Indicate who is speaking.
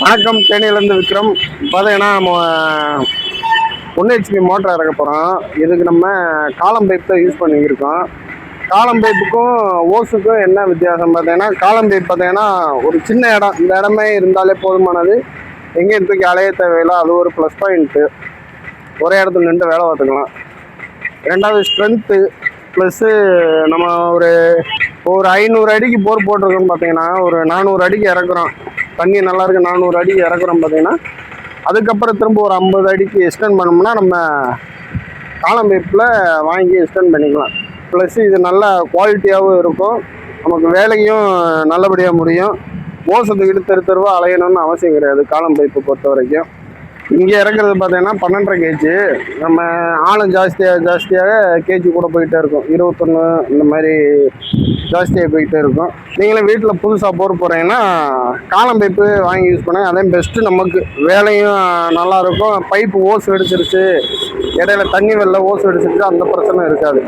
Speaker 1: வணக்கம், தேனியிலேருந்து விக்ரம். பார்த்தீங்கன்னா நம்ம 1 HP மோட்டர் இறக்க போகிறோம். இதுக்கு நம்ம காலம் பைப் தான் யூஸ் பண்ணிக்கிருக்கோம். காலம் பைப்புக்கும் ஓஸுக்கும் என்ன வித்தியாசம் பார்த்தீங்கன்னா, காலம் பைப் பார்த்தீங்கன்னா ஒரு சின்ன இடம், இந்த இடமே இருந்தாலே போதுமானது, எங்கேயும் தூக்கி அலைய தேவையில்லை. அது ஒரு ப்ளஸ் பாயிண்ட்டு. ஒரே இடத்துல நின்று வேலை பார்த்துக்கலாம். ரெண்டாவது ஸ்ட்ரென்த்து ப்ளஸ்ஸு. நம்ம ஒரு 500 அடிக்கு போர் போட்டிருக்கோம்னு பார்த்தீங்கன்னா, ஒரு 400 அடிக்கு இறக்குறோம். தண்ணி நல்லா இருக்கு, 400 அடிக்கு இறக்குறோம் பார்த்தீங்கன்னா, அதுக்கப்புறம் திரும்ப ஒரு 50 அடிக்கு எக்ஸ்டெண்ட் பண்ணோம்னா நம்ம காலம் பைப்பில் வாங்கி எக்ஸ்டெண்ட் பண்ணிக்கலாம். ப்ளஸ் இது நல்ல குவாலிட்டியாகவும் இருக்கும், நமக்கு வேலையும் நல்லபடியாக முடியும். ஓசத்துக்கிட்டு தெருவா அலையணும்னு அவசியம் கிடையாது காலம் பைப்பை பொறுத்த வரைக்கும். இங்கே இறக்குறது பார்த்தீங்கன்னா 12.5 கேஜி. நம்ம ஆழம் ஜாஸ்தியாக கேஜி கூட போயிட்டே இருக்கும். 21 இந்த மாதிரி ஜாஸ்தியாக போயிட்டே இருக்கும். நீங்களும் வீட்டில் புதுசாக போகிறீங்கன்னா காலம் பைப்பு வாங்கி யூஸ் பண்ணுங்க. அதே பெஸ்ட்டு, நமக்கு வேலையும் நல்லாயிருக்கும். பைப்பு ஓஸ் வெடிச்சிருச்சு, இடையில தண்ணி வெள்ள ஓஸ் வெடிச்சிருச்சு, அந்த பிரச்சனை இருக்காது.